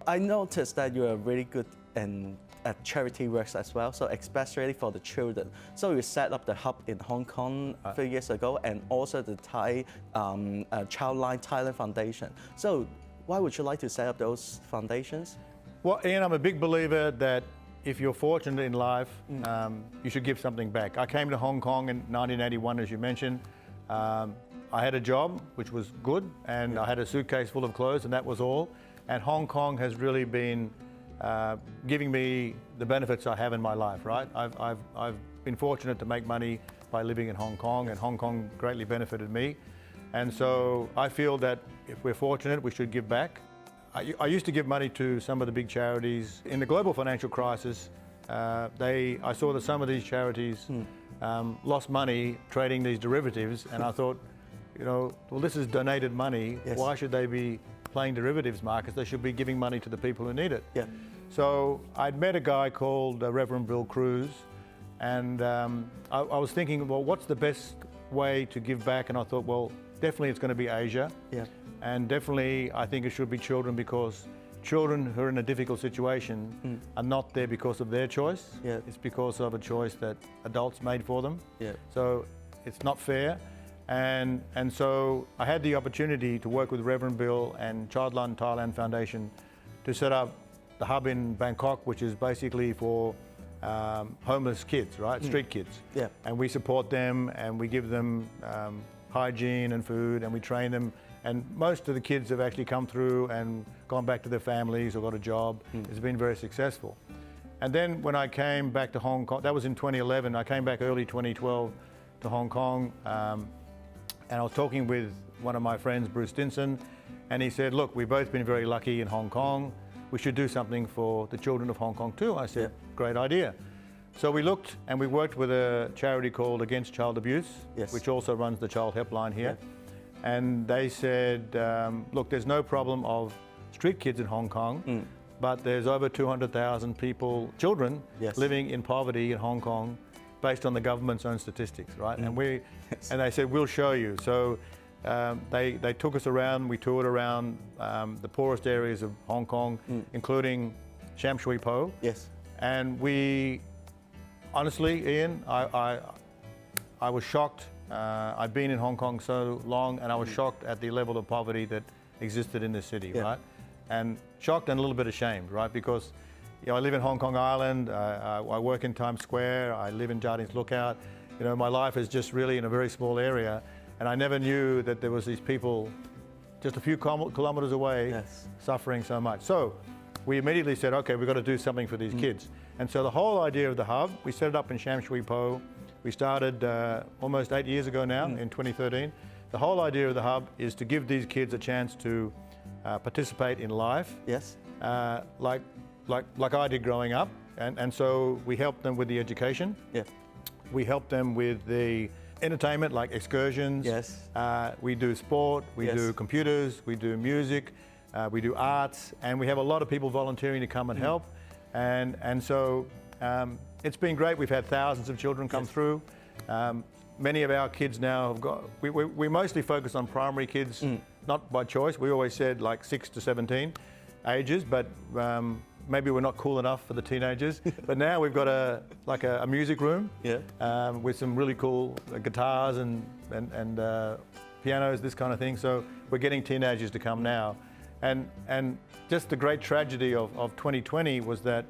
I noticed that you are really good at charity works as well, so especially for the children. So you set up the hub in Hong Kong a few years ago, and also the Thai Childline Thailand Foundation. So why would you like to set up those foundations? Well, Ian, I'm a big believer that if you're fortunate in life, you should give something back. I came to Hong Kong in 1981, as you mentioned. I had a job, which was good, and I had a suitcase full of clothes, and that was all. And Hong Kong has really been giving me the benefits I have in my life, right? I've been fortunate to make money by living in Hong Kong, and Hong Kong greatly benefited me. And so I feel that if we're fortunate, we should give back. I used to give money to some of the big charities. In the global financial crisis, I saw that some of these charities lost money trading these derivatives, and I thought, you know, well, this is donated money. Yes. Why should they be playing derivatives markets? They should be giving money to the people who need it. Yeah. So I'd met a guy called Reverend Bill Cruz, and I was thinking, well, what's the best way to give back? And I thought, well, definitely it's going to be Asia. Yeah. And definitely I think it should be children, because children who are in a difficult situation are not there because of their choice. Yeah. It's because of a choice that adults made for them. Yeah. So it's not fair. And so I had the opportunity to work with Reverend Bill and Childline Thailand Foundation to set up the hub in Bangkok, which is basically for homeless kids, right? Street kids. Yeah. And we support them, and we give them hygiene and food, and we train them. And most of the kids have actually come through and gone back to their families or got a job. It's been very successful. And then when I came back to Hong Kong, that was in 2011, I came back early 2012 to Hong Kong, and I was talking with one of my friends, Bruce Stinson, and he said, look, we've both been very lucky in Hong Kong. We should do something for the children of Hong Kong too. I said, great idea. So we looked, and we worked with a charity called Against Child Abuse, which also runs the Child Helpline here. And they said, look, there's no problem of street kids in Hong Kong, but there's over 200,000 people, children, living in poverty in Hong Kong, based on the government's own statistics, right? And and they said, we'll show you. So they took us around, we toured around the poorest areas of Hong Kong, including Sham Shui Po. Yes. And we, honestly, Ian, I was shocked. I'd been in Hong Kong so long, and I was shocked at the level of poverty that existed in this city, right? And shocked and a little bit ashamed, right? Because you know, I live in Hong Kong Island, I work in Times Square, I live in Jardines Lookout. You know, my life is just really in a very small area, and I never knew that there was these people just a few kilometers away suffering so much. So we immediately said, okay, we've got to do something for these kids. And so the whole idea of the hub, we set it up in Sham Shui Po. We started almost 8 years ago now, in 2013. The whole idea of the hub is to give these kids a chance to participate in life. Yes. Like I did growing up, and so we help them with the education. Yeah. We help them with the entertainment, like excursions. Yes. We do sport, we do computers, we do music, we do arts, and we have a lot of people volunteering to come and help. And so it's been great. We've had thousands of children come through. Many of our kids now have got, we mostly focus on primary kids, not by choice. We always said like 6 to 17 ages, but maybe we're not cool enough for the teenagers. But now we've got a music room with some really cool guitars and pianos, this kind of thing. So we're getting teenagers to come now. And just the great tragedy of 2020 was that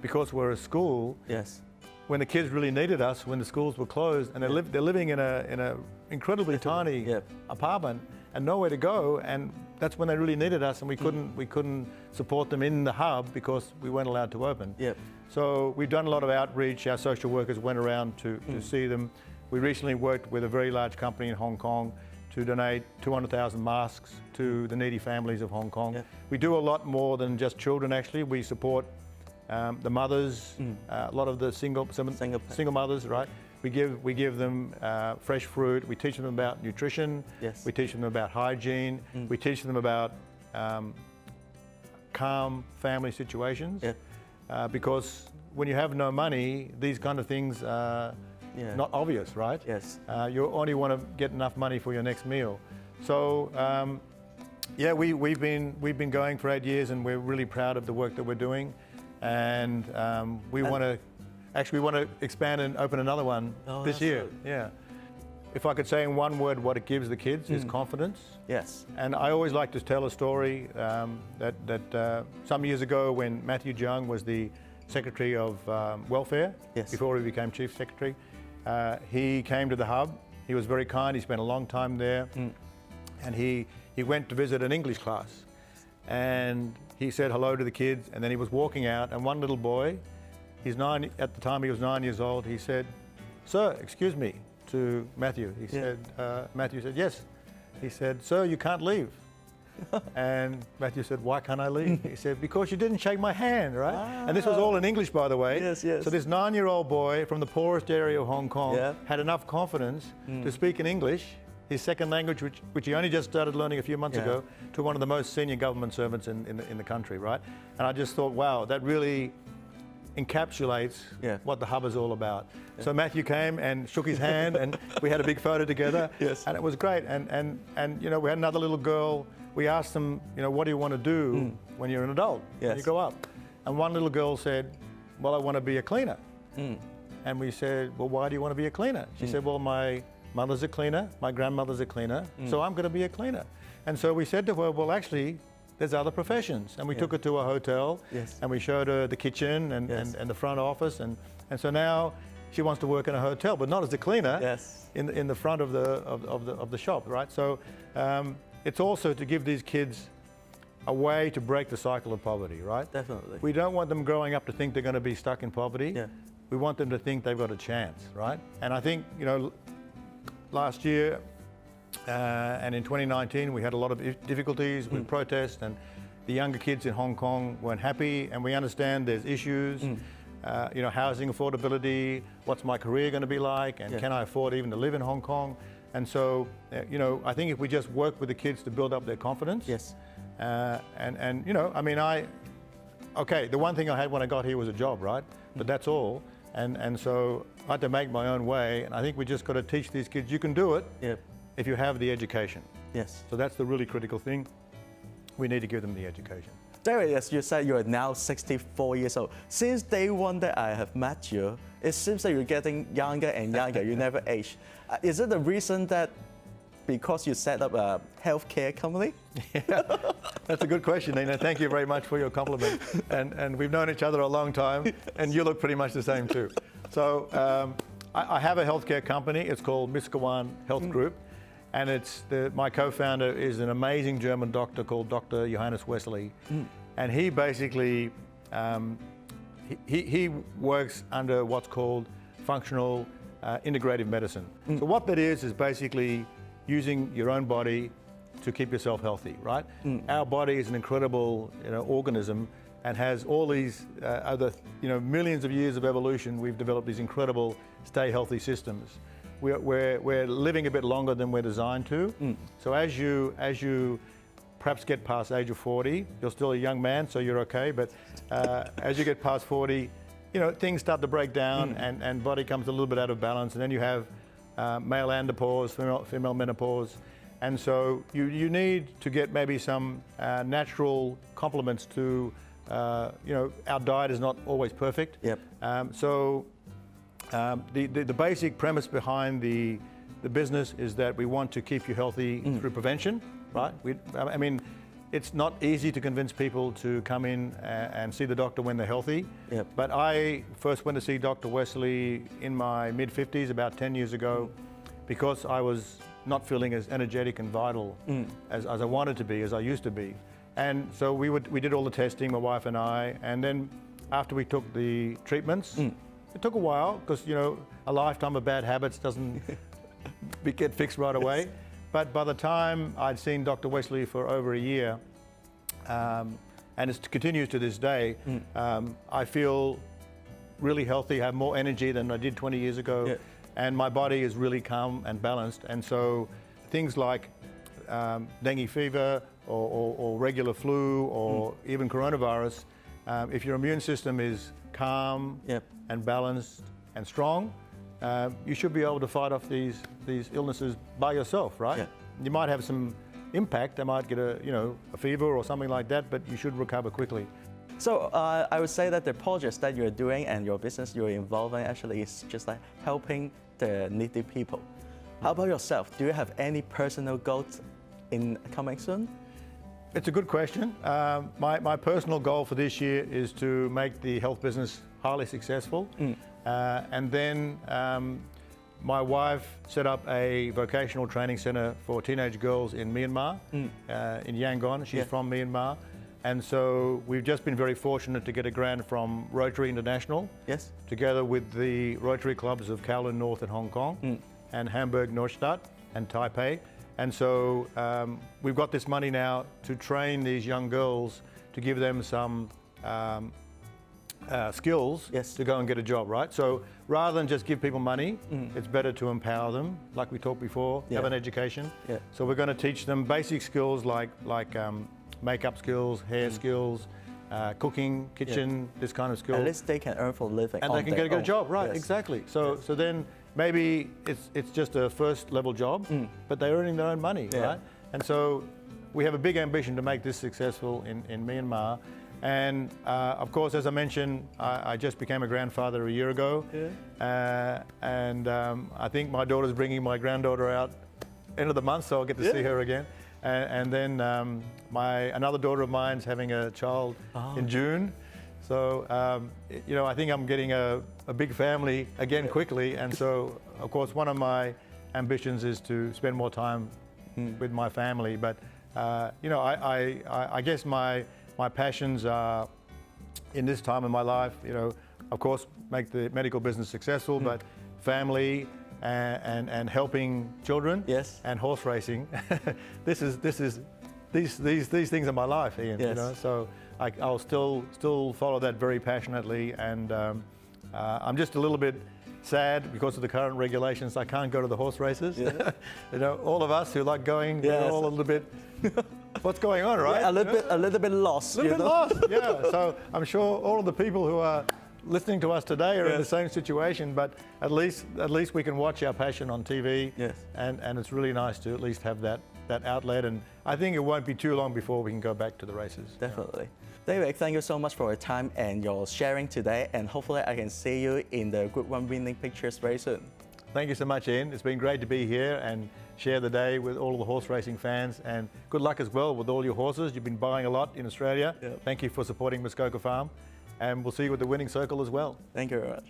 because we're a school, when the kids really needed us, when the schools were closed, and they're living in a incredibly tiny apartment and nowhere to go, and that's when they really needed us, and we couldn't support them in the hub because we weren't allowed to open. So we've done a lot of outreach. Our social workers went around to see them. We recently worked with a very large company in Hong Kong to donate 200,000 masks to the needy families of Hong Kong. We do a lot more than just children, actually. We support the mothers, a lot of the single mothers, right? We give them fresh fruit. We teach them about nutrition. Yes. We teach them about hygiene. We teach them about calm family situations. Because when you have no money, these kind of things are not obvious, right? Yes. You only want to get enough money for your next meal. So Yeah, we've been going for 8 years, and we're really proud of the work that we're doing, and we want to expand and open another one this year. Good. Yeah. If I could say in one word what it gives the kids is confidence. Yes. And I always like to tell a story that some years ago, when Matthew Jung was the Secretary of Welfare, before he became Chief Secretary, he came to the hub. He was very kind. He spent a long time there, and he went to visit an English class, and he said hello to the kids, and then he was walking out, and one little boy, at the time he was 9 years old, he said, "Sir, excuse me," to Matthew. He said, Matthew said, "Yes." He said, "Sir, you can't leave." And Matthew said, "Why can't I leave?" He said, "Because you didn't shake my hand," right? Wow. And this was all in English, by the way. Yes, yes. So this 9-year-old boy from the poorest area of Hong Kong had enough confidence to speak in English, his second language, which he only just started learning a few months ago, to one of the most senior government servants in the country, right? And I just thought, wow, that really encapsulates what the hub is all about. So Matthew came and shook his hand, and we had a big photo together, and it was great. And you know, we had another little girl. We asked them, you know, what do you want to do when you're an adult, when you grow up? And one little girl said, "Well, I want to be a cleaner." And we said, "Well, why do you want to be a cleaner?" She said, "Well, my mother's a cleaner, my grandmother's a cleaner, so I'm going to be a cleaner." And so we said to her, "Well, actually, there's other professions." And we took her to a hotel, and we showed her the kitchen and the front office, and so now she wants to work in a hotel, but not as a cleaner, in the front of the shop, right? So it's also to give these kids a way to break the cycle of poverty, right? Definitely. We don't want them growing up to think they're going to be stuck in poverty. We want them to think they've got a chance, right? And I think, you know, last year and in 2019, we had a lot of difficulties with protests, and the younger kids in Hong Kong weren't happy, and we understand there's issues, you know, housing affordability, what's my career going to be like, and can I afford even to live in Hong Kong? And so, you know, I think if we just work with the kids to build up their confidence, and you know, I mean, the one thing I had when I got here was a job, right? But that's all. And so I had to make my own way, and I think we just got to teach these kids you can do it if you have the education. So that's the really critical thing. We need to give them the education. David, as you said, you are now 64 years old. Since day one that I have met you, it seems that you're getting younger and younger. You never age. Is it the reason that because you set up a healthcare company? That's a good question, Nina. Thank you very much for your compliment. And we've known each other a long time, and you look pretty much the same too. So I have a healthcare company. It's called Miskawan Health Group. And my co-founder is an amazing German doctor called Dr. Johannes Wesley. And he basically, he works under what's called functional integrative medicine. So what that is basically using your own body to keep yourself healthy, right? Our body is an incredible, you know, organism, and has all these other, you know, millions of years of evolution. We've developed these incredible stay healthy systems. We're living a bit longer than we're designed to. So as you perhaps get past the age of 40, you're still a young man, so you're okay. But as you get past 40, you know, things start to break down, and body comes a little bit out of balance, and then you have male andropause, female menopause, and so you need to get maybe some natural complements to, you know, our diet is not always perfect. The basic premise behind the business is that we want to keep you healthy through prevention, right? I mean, it's not easy to convince people to come in and see the doctor when they're healthy. But I first went to see Dr. Wesley in my mid-50s, about 10 years ago, because I was not feeling as energetic and vital as I wanted to be, as I used to be. And so we did all the testing, my wife and I, and then after we took the treatments, it took a while, because, you know, a lifetime of bad habits doesn't get fixed right away. But by the time I'd seen Dr. Wesley for over a year, and it continues to this day, I feel really healthy, have more energy than I did 20 years ago, and my body is really calm and balanced. And so things like dengue fever or regular flu or even coronavirus, if your immune system is calm and balanced and strong, you should be able to fight off these illnesses by yourself, right? You might have some impact. They might get a fever or something like that, but you should recover quickly. So I would say that the projects that you're doing and your business you're involved in actually is just like helping the needy people. How about yourself? Do you have any personal goals in coming soon? It's a good question. My personal goal for this year is to make the health business highly successful. And then my wife set up a vocational training center for teenage girls in Myanmar, in Yangon. She's from Myanmar. And so we've just been very fortunate to get a grant from Rotary International, together with the Rotary clubs of Kowloon North and Hong Kong, and Hamburg Neustadt and Taipei. And so we've got this money now to train these young girls, to give them some skills to go and get a job, right? So rather than just give people money, it's better to empower them, like we talked before, have an education. So we're going to teach them basic skills like makeup skills, hair skills, cooking, kitchen, this kind of skills. At least they can earn for a living. And they can get a job, right? Exactly. So then maybe it's just a first level job, but they're earning their own money, right? And so we have a big ambition to make this successful in Myanmar. And of course, as I mentioned, I just became a grandfather a year ago. And I think my daughter's bringing my granddaughter out end of the month, so I'll get to see her again. And then another daughter of mine's having a child in June. So, I think I'm getting a big family again quickly. And so, of course, one of my ambitions is to spend more time with my family. But, I guess my passions are, in this time in my life, of course, make the medical business successful, but family and helping children and horse racing. These things are my life, Ian. So I'll still follow that very passionately, and I'm just a little bit sad because of the current regulations. I can't go to the horse races. All of us who like going, we're all a little bit. What's going on, right? A little bit lost. A little bit lost. So I'm sure all of the people who are listening to us today are in the same situation, but at least we can watch our passion on TV, and it's really nice to at least have that outlet, and I think it won't be too long before we can go back to the races. Definitely. David, thank you so much for your time and your sharing today, and hopefully I can see you in the Group 1 winning pictures very soon. Thank you so much, Ian. It's been great to be here and share the day with all of the horse racing fans, and good luck as well with all your horses. You've been buying a lot in Australia. Thank you for supporting Muskoka Farm. And we'll see you at the winning circle as well. Thank you very much.